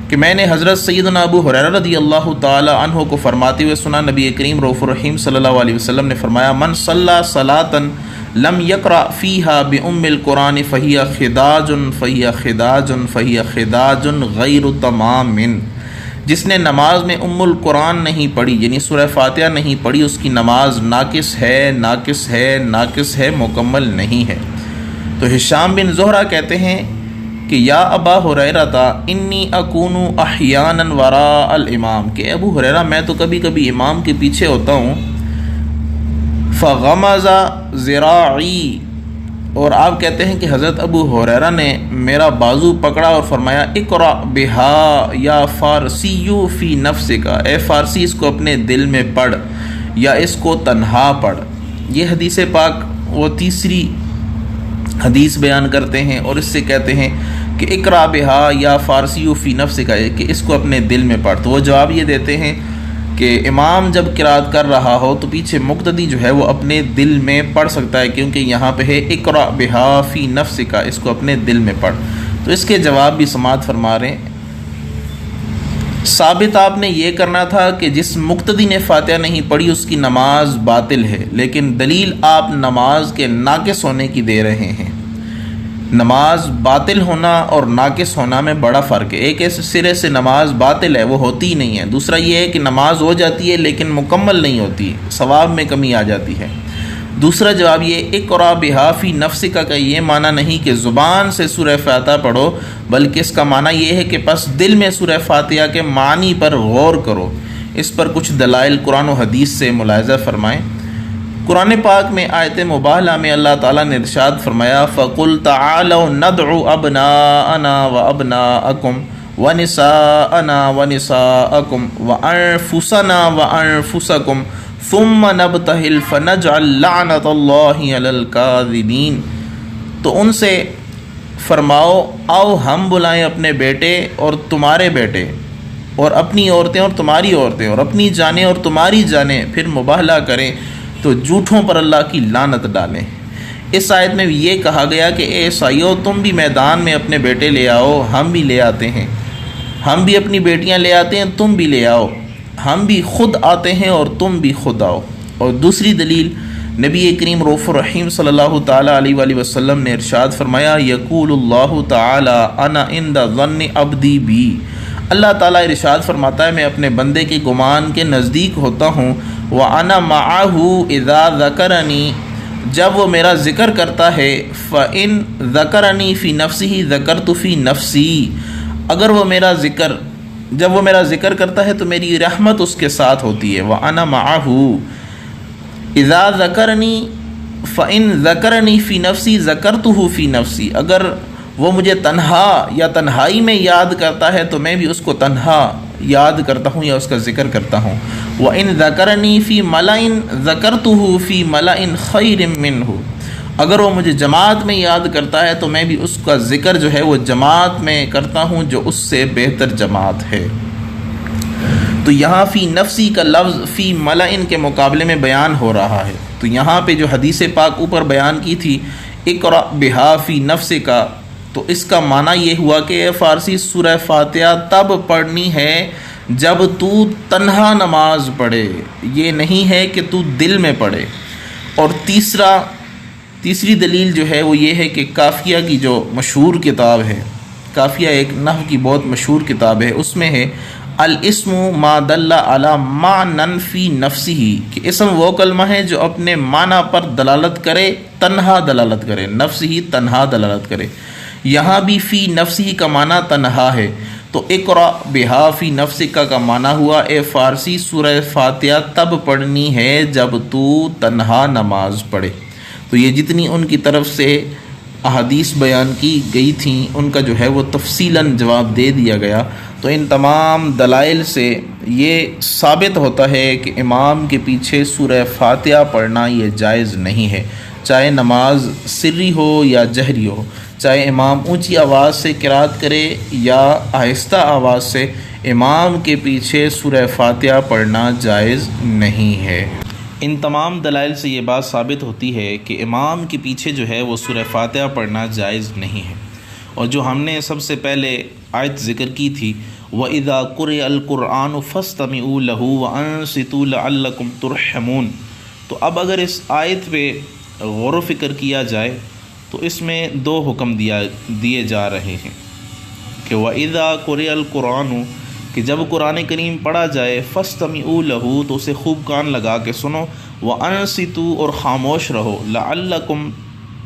کہ میں نے حضرت سیدنا ابو ہریرہ رضی اللہ تعالی عنہ کو فرماتے ہوئے سنا، نبی کریم رؤوف الرحیم صلی اللہ علیہ وسلم نے فرمایا، من صلی صلاۃ لم یقرأ فیہا بأم القرآن فہی خداج فہی خداج فہی خداج غیر تمام، جس نے نماز میں ام القرآن نہیں پڑھی یعنی سورہ فاتحہ نہیں پڑھی، اس کی نماز ناقص ہے ناقص ہے ناقص ہے، مکمل نہیں ہے۔ تو ہشام بن زہرہ کہتے ہیں کہ یا ابا ہریرہ انی اکون احیانا وراء الامام، کہ ابو ہریرہ میں تو کبھی کبھی امام کے پیچھے ہوتا ہوں، فغمز ذراعی، اور آپ کہتے ہیں کہ حضرت ابو ہریرہ نے میرا بازو پکڑا اور فرمایا، اقرأ بہا یا فارسی فی نفسک، اے فارسی اس کو اپنے دل میں پڑھ یا اس کو تنہا پڑھ۔ یہ حدیث پاک وہ تیسری حدیث بیان کرتے ہیں اور اس سے کہتے ہیں کہ اقرأ بہا یا فارسی فی نفسک، کہ اس کو اپنے دل میں پڑھ۔ تو وہ جواب یہ دیتے ہیں کہ امام جب قرات کر رہا ہو تو پیچھے مقتدی جو ہے وہ اپنے دل میں پڑھ سکتا ہے، کیونکہ یہاں پہ ہے اقرأ بہا فی نفسک، اس کو اپنے دل میں پڑھ۔ تو اس کے جواب بھی سماعت فرما رہے ہیں۔ ثابت آپ نے یہ کرنا تھا کہ جس مقتدی نے فاتحہ نہیں پڑھی اس کی نماز باطل ہے، لیکن دلیل آپ نماز کے ناقص ہونے کی دے رہے ہیں۔ نماز باطل ہونا اور ناقص ہونا میں بڑا فرق ہے۔ ایک ایسے سرے سے نماز باطل ہے، وہ ہوتی ہی نہیں ہے، دوسرا یہ ہے کہ نماز ہو جاتی ہے لیکن مکمل نہیں ہوتی، ثواب میں کمی آ جاتی ہے۔ دوسرا جواب یہ اقرأ بہا فی نفسک کا یہ معنی نہیں کہ زبان سے سورہ فاتحہ پڑھو، بلکہ اس کا معنی یہ ہے کہ پس دل میں سورہ فاتحہ کے معنی پر غور کرو۔ اس پر کچھ دلائل قرآن و حدیث سے ملاحظہ فرمائیں۔ قرآن پاک میں آیت مباہلہ میں اللہ تعالیٰ نے ارشاد فرمایا، فَقُلْ تَعَالَوْا نَدْعُ أَبْنَاءَنَا وَأَبْنَاءَكُمْ وَنِسَاءَنَا وَنِسَاءَكُمْ وَأَنفُسَنَا وَأَنفُسَكُمْ ثُمَّ نَبْتَهِلْ فَنَجْعَلْ لَعْنَةَ اللَّهِ عَلَى الْكَاذِبِينَ۔ تو ان سے فرماؤ، آؤ ہم بلائیں اپنے بیٹے اور تمہارے بیٹے اور اپنی عورتیں اور تمہاری عورتیں اور اپنی جانیں اور تمہاری جانیں، پھر مباہلہ کریں تو جھوٹوں پر اللہ کی لعنت ڈالیں۔ اس آیت میں بھی یہ کہا گیا کہ اے عیسائیو، تم بھی میدان میں اپنے بیٹے لے آؤ، ہم بھی لے آتے ہیں، ہم بھی اپنی بیٹیاں لے آتے ہیں، تم بھی لے آؤ، ہم بھی خود آتے ہیں اور تم بھی خود آؤ۔ اور دوسری دلیل نبی کریم رؤوف الرحیم صلی اللہ تعالیٰ علیہ وآلہ وسلم نے ارشاد فرمایا، یقول اللہ تعالیٰ انا عند ظن عبدی بی، اللہ تعالیٰ ارشاد فرماتا ہے میں اپنے بندے کے گمان کے نزدیک ہوتا ہوں، وَأَنَا مَعَهُ إِذَا ذَكَرَنِي، جب وہ میرا ذکر کرتا ہے، فَإِن ذَكَرَنِي فِي نَفْسِهِ ذَكَرْتُ فِي نَفْسِي، اگر جب وہ میرا ذکر کرتا ہے تو میری رحمت اس کے ساتھ ہوتی ہے۔ وَأَنَا مَعَهُ إِذَا ذَكَرَنِي فَإِن ذَكَرَنِي فِي نَفْسِي ذَكَرْتُهُ فِي نَفْسِي، اگر وہ مجھے تنہا یا تنہائی میں یاد کرتا ہے تو میں بھی اس کو تنہا یاد کرتا ہوں یا اس کا ذکر کرتا ہوں۔ وَإِن ذَكَرَنِي فِي مَلَئٍ ذَكَرْتُهُ فِي مَلَئٍ خَيْرٍ مِّنْهُ، اگر وہ مجھے جماعت میں یاد کرتا ہے تو میں بھی اس کا ذکر جو ہے وہ جماعت میں کرتا ہوں جو اس سے بہتر جماعت ہے۔ تو یہاں فی نفسی کا لفظ فی ملئن کے مقابلے میں بیان ہو رہا ہے۔ تو یہاں پہ جو حدیث پاک اوپر بیان کی تھی اقرأ بہا فی نفسک، تو اس کا معنی یہ ہوا کہ فارسی سورہ فاتحہ تب پڑھنی ہے جب تو تنہا نماز پڑھے، یہ نہیں ہے کہ تو دل میں پڑھے۔ اور تیسری دلیل جو ہے وہ یہ ہے کہ کافیہ کی جو مشہور کتاب ہے، کافیہ ایک نحو کی بہت مشہور کتاب ہے، اس میں ہے الاسم ما دل علی معنی فی نفسہ، کہ اسم وہ کلمہ ہے جو اپنے معنی پر دلالت کرے، تنہا دلالت کرے، نفس ہی تنہا دلالت کرے۔ یہاں بھی فی نفسی کا معنی تنہا ہے، تو اقرأ بہا فی نفسک کا معنی ہوا اے فارسی سورہ فاتحہ تب پڑھنی ہے جب تو تنہا نماز پڑھے۔ تو یہ جتنی ان کی طرف سے احادیث بیان کی گئی تھیں ان کا جو ہے وہ تفصیلاً جواب دے دیا گیا۔ تو ان تمام دلائل سے یہ ثابت ہوتا ہے کہ امام کے پیچھے سورہ فاتحہ پڑھنا یہ جائز نہیں ہے، چاہے نماز سری ہو یا جہری ہو۔ چاہے امام اونچی آواز سے قرات کرے یا آہستہ آواز سے، امام کے پیچھے سورہ فاتحہ پڑھنا جائز نہیں ہے۔ ان تمام دلائل سے یہ بات ثابت ہوتی ہے کہ امام کے پیچھے جو ہے وہ سورہ فاتحہ پڑھنا جائز نہیں ہے۔ اور جو ہم نے سب سے پہلے آیت ذکر کی تھی، وَإِذَا قُرِئَ الْقُرْآنُ فَاسْتَمِعُوا لَهُ وَأَنصِتُوا لَعَلَّكُمْ تُرْحَمُونَ۔ تو اب اگر اس آیت پہ غور و فکر کیا جائے تو اس میں دو حکم دیے جا رہے ہیں کہ وَإِذَا قُرِئَ الْقُرْآنُ، کہ جب قرآن کریم پڑھا جائے، فَاسْتَمِعُوا لَهُ، تو اسے خوب کان لگا کے سنو، وَأَنصِتُوا، اور خاموش رہو، لَعَلَّكُمْ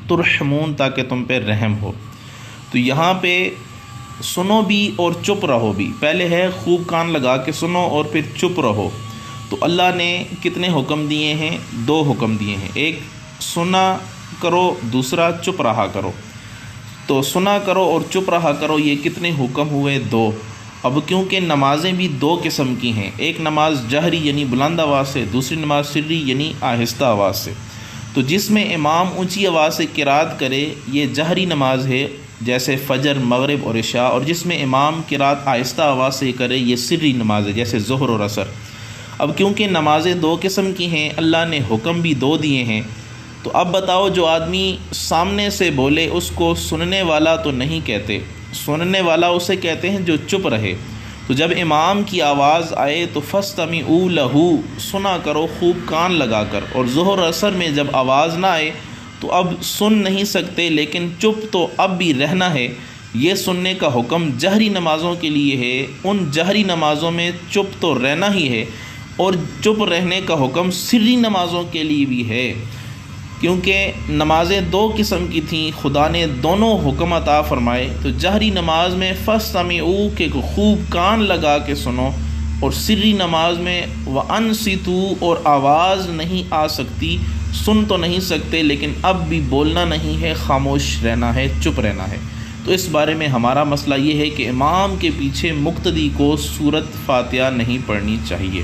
تُرْحَمُونَ، تاکہ تم پہ رحم ہو۔ تو یہاں پہ سنو بھی اور چپ رہو بھی، پہلے ہے خوب کان لگا کے سنو اور پھر چپ رہو۔ تو اللہ نے کتنے حکم دیے ہیں؟ دو حکم دیے ہیں، ایک سنا کرو، دوسرا چپ رہا کرو۔ تو سنا کرو اور چپ رہا کرو، یہ کتنے حکم ہوئے؟ دو۔ اب کیونکہ نمازیں بھی دو قسم کی ہیں، ایک نماز جہری یعنی بلند آواز سے، دوسری نماز سری یعنی آہستہ آواز سے۔ تو جس میں امام اونچی آواز سے قرات کرے یہ جہری نماز ہے، جیسے فجر، مغرب اور عشاء، اور جس میں امام قرات آہستہ آواز سے کرے یہ سری نماز ہے، جیسے ظہر اور عصر۔ اب کیونکہ نمازیں دو قسم کی ہیں، اللہ نے حکم بھی دو دیے ہیں، تو اب بتاؤ جو آدمی سامنے سے بولے اس کو سننے والا تو نہیں کہتے، سننے والا اسے کہتے ہیں جو چپ رہے۔ تو جب امام کی آواز آئے تو فَاسْتَمِعُوا لَهُ، سنا کرو خوب کان لگا کر، اور ظہر عصر میں جب آواز نہ آئے تو اب سن نہیں سکتے لیکن چپ تو اب بھی رہنا ہے۔ یہ سننے کا حکم جہری نمازوں کے لیے ہے، ان جہری نمازوں میں چپ تو رہنا ہی ہے، اور چپ رہنے کا حکم سری نمازوں کے لیے بھی ہے، کیونکہ نمازیں دو قسم کی تھیں، خدا نے دونوں حکم عطا فرمائے۔ تو جہری نماز میں فَاسْتَمِعُوا، کہ خوب کان لگا کے سنو، اور سری نماز میں وَأَنصِتُوا، اور آواز نہیں آ سکتی، سن تو نہیں سکتے لیکن اب بھی بولنا نہیں ہے، خاموش رہنا ہے، چپ رہنا ہے۔ تو اس بارے میں ہمارا مسئلہ یہ ہے کہ امام کے پیچھے مقتدی کو سورۃ فاتحہ نہیں پڑھنی چاہیے۔